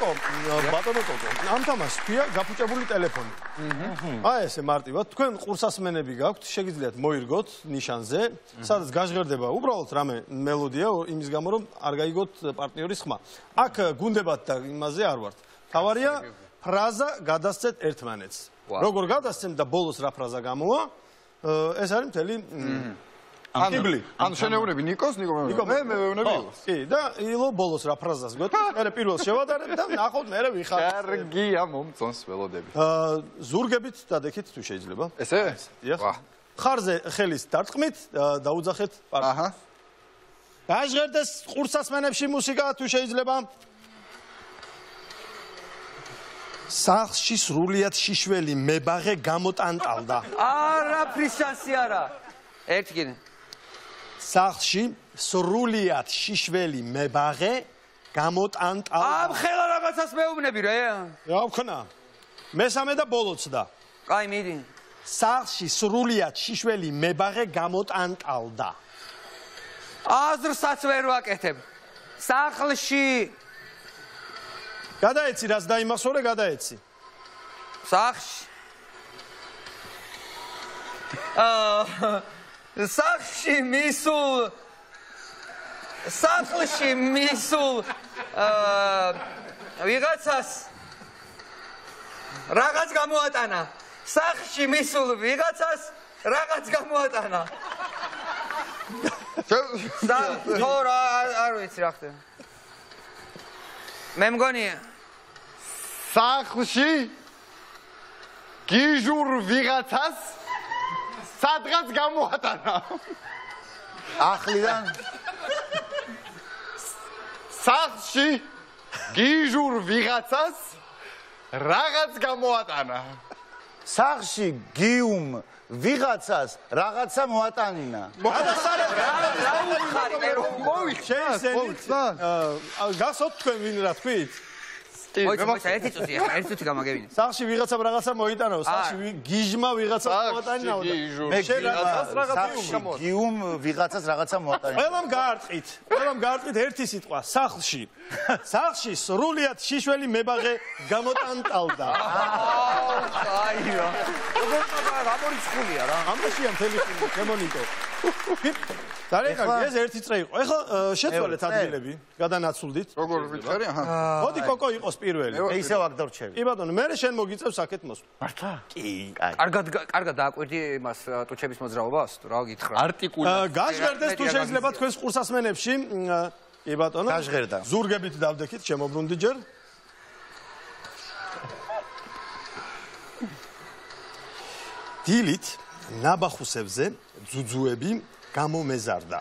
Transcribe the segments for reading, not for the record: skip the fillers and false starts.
კოკო, ბატონო კოკო, ამ თამაშს ქვია გაფუჭებული ტელეფონი. აი ესე მარტივად, თქვენ ყურსასმენები გაქვთ, შეგიძლიათ მოირგოთ ნიშანზე, სადაც გაჟღერდება უბრალოდ რამე მელოდია, იმის გამო რომ არ გაიგოთ პარტნიორის ხმა. აქ გუნდებათ და იმაზე არ ვართ. თავარია ფრაზა გადასცეთ ერთმანეთს. როგორ გადასცემ და ბოლოს რა ფრაზა გამოვა, ეს არის მთელი ანუ შენეუნები ნიკოს, მე მეუნები ილოს. კი, და ილო ბოლოს რა ფრაზას გვეთქვით, მე პირველს შევადარებ და ნახოთ მე ვიხარ. კარგია, მომწონს ველოდები. ზურგებით დადექით თუ შეიძლება. ესე? ვah. ხარზე ხელის დარტყმით, დაუძახეთ პარტს. აჰა. გაჟღერდეს ყურსასმენებში მუსიკა თუ შეიძლება. სახლში სრულიად შიშველი მებაღე გამოტანტალდა. არაფრის შანსი არა. ერთი კიდე. სახლში სრულიად შიშველი მებაღე გამოტანტალდა. ამ ხელა რაღაცას მეუბნები რა. რა ვქნა? მესამე და ბოლოცდა. კაი მიდი. სახლში სრულიად შიშველი მებაღე გამოტანტალდა. აზრსაც ვერ ვაკეთებ. სახლში გადაეცი რაც დაიმახსოვრე გადაეცი. სახლში სახლში მისულ ვიღაცას რაღაც გამოატანა. სახლში მისულ ვიღაცას რაღაც გამოატანა. თორა არ ვიცი რა ხდება. მე მგონია სახლში გიჟურ ვიღაცას სადღაც გამოატანა. ახლიდან სახლში გიჟურ ვიღაცას რაღაც გამოატანა. სახლში გიუმ ვიღაცას რაღაცა მოატანინა. გასოთ თქვენ ვინ რა თქვით? ერთი წუთი გამაგებინე. სახლში ვიღაცამ რაღაცა მოიტანაო, სახლში გიჟმა ვიღაცას მოატანინაო. სახლში გიუმ ვიღაცას რაღაცა მოატანინა. ყველამ გაარტყით ერთი სიტყვა, სახლში. სახლში სრულიად შიშველი მებაღე გამოტანტალდა. აიო. გამორიცხულია რა. ამაშია მთელი ფილმი, შემონიტო. დარეკა, ეს ერთი წრე იყო. ეხლა შეცვალეთ ადგილები, გადანაცვლდით. როგორ ვიცარი? აჰა. მოდი კოკო იყოს პირველი. ისევ აქ დარჩები. კი ბატონო, მე შენ მოგიწევს აქეთ მოსვლა. მართლა? კი. კარგად დააკვირდი იმას ტუჩების მოძრაობას, თუ რა გითხრა. არტიკულაცია. გაჟღერდეს თუ შეიძლება თქვენს ყურსასმენებში. კი ბატონო. გაჟღერდა. ზურგებით დავდექით, შემოbrunდი ჯერ. დილით ნაბახუსებზე ძუძუები გამომეზარდა.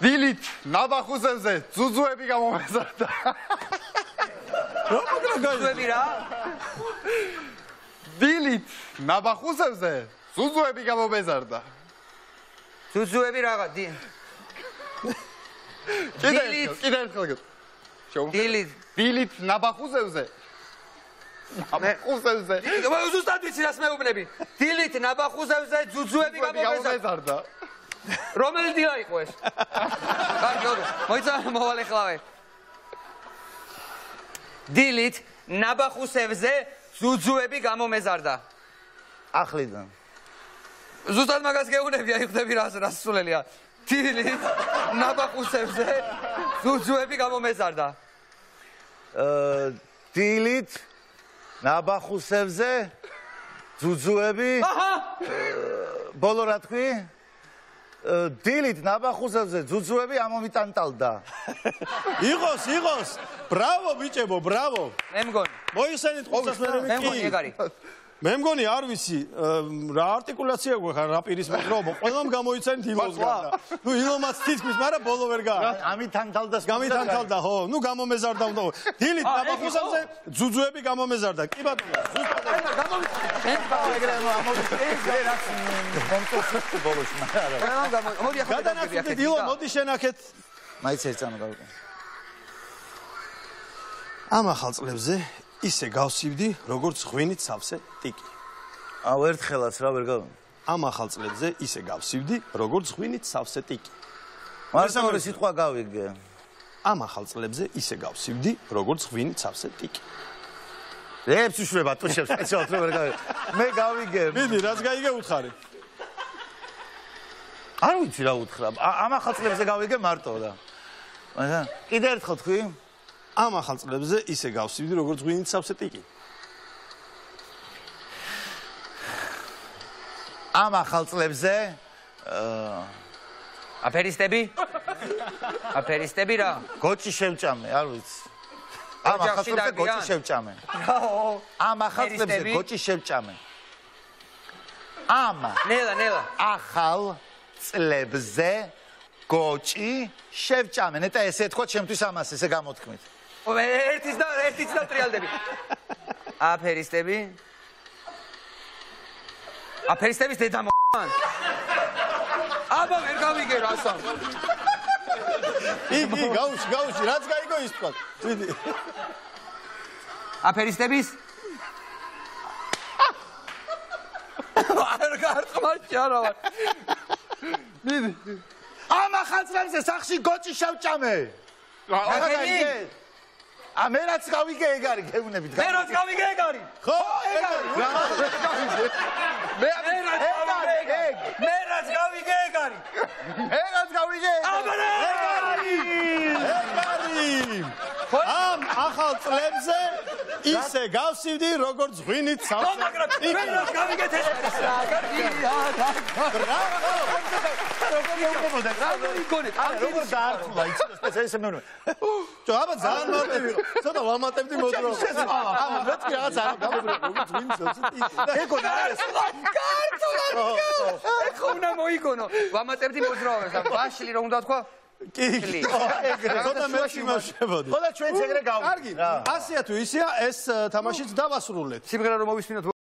დილით ნაბახუსებზე ძუძუები გამომეზარდა. ძუძუები რა? დილით ნაბახუსებზე ძუძუები გამომეზარდა. ძუძუები რაღა? კიდე ერთხელ. დილით ნაბახუსებზე ზუსტად ვიცი რას მეუბნები. დილით ნაბახუსებზე ძუძუები გამომეზარდა. რომელი დილა იყო ეს? კარგი, მოიცა მოვალე ხლავე. დილით ნაბახუსებზე ძუძუები გამომეზარდა. ახლიდან. ზუსტად მაგას გეუბნები, აი ხვდები რას სულელია. დილით ნაბახუსებზე ძუძუები გამომეზარდა. დილით ნაბახუსებზე ძუძუები. აჰა. ბოლო რა თქვი? დილით ნაბახუსებზე ძუძუები ამომიტანტალდა. იყოს. ბრავო ბიჭებო, ბრავო. მე მგონი. მოიხსენით ყურსასმენები კი. მე მგონი ეგ არის. მე მგონი არ ვიცი რა არტიკულაცია გვაქვს რა პირის მოძრაობა ყველამ გამოიცანით ილოს გარდა ნუ ილომაც თითქმის მაგრამ ბოლო ვერ გააკეთა გამიტანტალდა ხო ნუ გამომეზარდა უნდა დილით ნაბახუსებზე ძუძუები გამომეზარდა კი ბატონო გადანაცვლით ილო მოდი შენ აქეთ მაიც ერთ წამო გავიყო ამ ახალ წლებზე ისე გავსივდი, როგორც ღვინით სავსე ტიკი. აუ ერთხელაც რა ვერ ამ ახალ წლებზე ისე გავსივდი, როგორც ღვინით სავსე ტიკი. მარტო სიტყვა გავიგე. ამ ახალ წლებზე ისე გავსივდი, როგორც ღვინით სავსე ტიკი. ეებს უშვება ტუშებს სპეციალურად რომ გავიგე. მე გავიგე. მიდი, რაც გაიგე უთხარი. არ ვიცი რა უთხრა. ამ ახალ წლებზე გავიგე მარტო და. მაგრამ კიდე ერთხელ თქვი. ამ ახალ წლებზე ისე გავსივდი, როგორც ღვინით სავსე ტიკი. ამ ახალ წლებზე აფერისტები რა? გოჭი შევჭამე, არ ვიცი. ამ ახალ წლებზე გოჭი შევჭამე. ამ ახალ წლებზე გოჭი შევჭამე. ამ ნელა. ახალ წლებზე გოჭი შევჭამე. ნეტა ესე თქვა ჩემთვის ამას ესე გამოთქმით. ერთიც და ტრიალდები. აფერისტების დედა მ***ან. აბა ვერ გავიგე რასა. იგი გაუში, რაც გაიგო ის თქვა. მიდი. აფერისტების? არ გარტყმაში არა ვარ. მიდი. ამ ახალ წლებზე სახში გოჭი შევჭამე. მე რაც გავიგე ეგ არის გეუბნებით. მე რაც გავიგე ეგ არის. ხო, ეგ მე რაც გავიგე ეგ არის. ამ ახალ წლებზე ისე გავსივდი, როგორც ღვინით სავსე ტიკი. მე რაც გავიგეთ ეს არის. როგორ დაართულა იცი სპეციალისტი მე ჯო აბა ძალიან მარტივი ხო ცოტა ვამატებდი მოძრაობა ამ მეთქი რაღაც არ გამოდრო როგორც ღვინით სავსე ტიკი ეგო და არის ეხო უნდა მოიგონო ვამატებდი მოძრაობას და ბაშლი რომ უნდა თქვა კი ცოტა მეტი მოშებოდი ხო და ჩვენც ეგრე გავიგეთ. კარგი ასეა თუ ისეა ეს თამაშიც დავასრულეთ სიმღერა რომ მოვისმინოთ